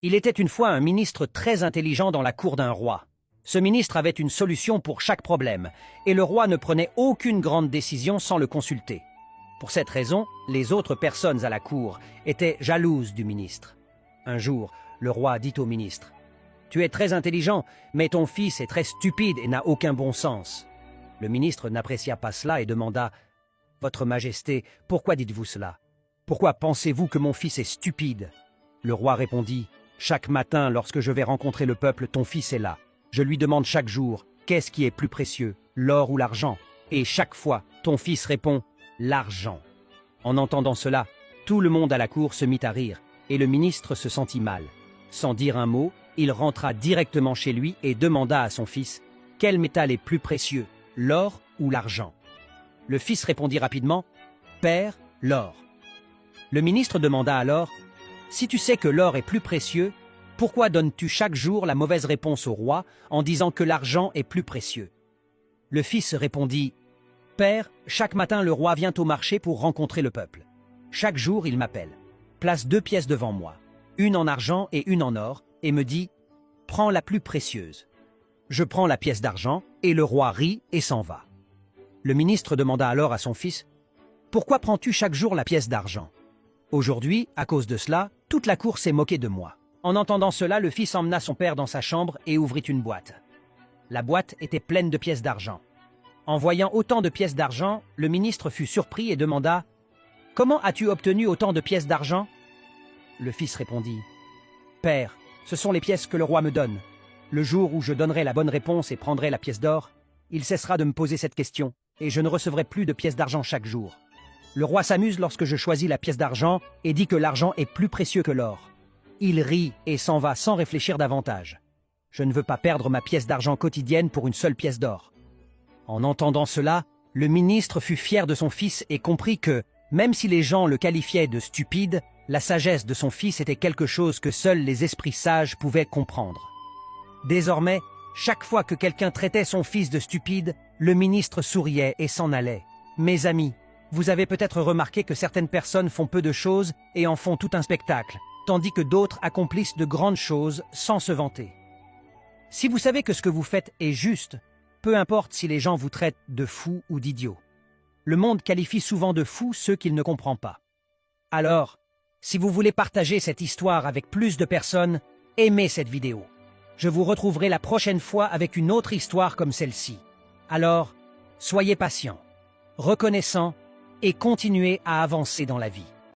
Il était une fois un ministre très intelligent dans la cour d'un roi. Ce ministre avait une solution pour chaque problème, et le roi ne prenait aucune grande décision sans le consulter. Pour cette raison, les autres personnes à la cour étaient jalouses du ministre. Un jour, le roi dit au ministre : « Tu es très intelligent, mais ton fils est très stupide et n'a aucun bon sens. » Le ministre n'apprécia pas cela et demanda : « Votre Majesté, pourquoi dites-vous cela? Pourquoi pensez-vous que mon fils est stupide ?» Le roi répondit : « Chaque matin, lorsque je vais rencontrer le peuple, ton fils est là. Je lui demande chaque jour, qu'est-ce qui est plus précieux, l'or ou l'argent? Et chaque fois, ton fils répond, l'argent. » En entendant cela, tout le monde à la cour se mit à rire, et le ministre se sentit mal. Sans dire un mot, il rentra directement chez lui et demanda à son fils, quel métal est plus précieux, l'or ou l'argent? Le fils répondit rapidement, Père, l'or. Le ministre demanda alors, si tu sais que l'or est plus précieux, pourquoi donnes-tu chaque jour la mauvaise réponse au roi en disant que l'argent est plus précieux? Le fils répondit, Père, chaque matin le roi vient au marché pour rencontrer le peuple. Chaque jour il m'appelle, place 2 pièces devant moi, une en argent et une en or, et me dit, prends la plus précieuse. Je prends la pièce d'argent, et le roi rit et s'en va. Le ministre demanda alors à son fils, pourquoi prends-tu chaque jour la pièce d'argent? Aujourd'hui, à cause de cela, toute la cour s'est moquée de moi. En entendant cela, le fils emmena son père dans sa chambre et ouvrit une boîte. La boîte était pleine de pièces d'argent. En voyant autant de pièces d'argent, le ministre fut surpris et demanda « Comment as-tu obtenu autant de pièces d'argent ?» Le fils répondit « Père, ce sont les pièces que le roi me donne. Le jour où je donnerai la bonne réponse et prendrai la pièce d'or, il cessera de me poser cette question et je ne recevrai plus de pièces d'argent chaque jour. Le roi s'amuse lorsque je choisis la pièce d'argent et dit que l'argent est plus précieux que l'or. Il rit et s'en va sans réfléchir davantage. Je ne veux pas perdre ma pièce d'argent quotidienne pour une seule pièce d'or. » En entendant cela, le ministre fut fier de son fils et comprit que, même si les gens le qualifiaient de stupide, la sagesse de son fils était quelque chose que seuls les esprits sages pouvaient comprendre. Désormais, chaque fois que quelqu'un traitait son fils de stupide, le ministre souriait et s'en allait. Mes amis, vous avez peut-être remarqué que certaines personnes font peu de choses et en font tout un spectacle, tandis que d'autres accomplissent de grandes choses sans se vanter. Si vous savez que ce que vous faites est juste, peu importe si les gens vous traitent de fou ou d'idiot. Le monde qualifie souvent de fou ceux qu'il ne comprend pas. Alors, si vous voulez partager cette histoire avec plus de personnes, aimez cette vidéo. Je vous retrouverai la prochaine fois avec une autre histoire comme celle-ci. Alors, soyez patients, reconnaissants et continuez à avancer dans la vie.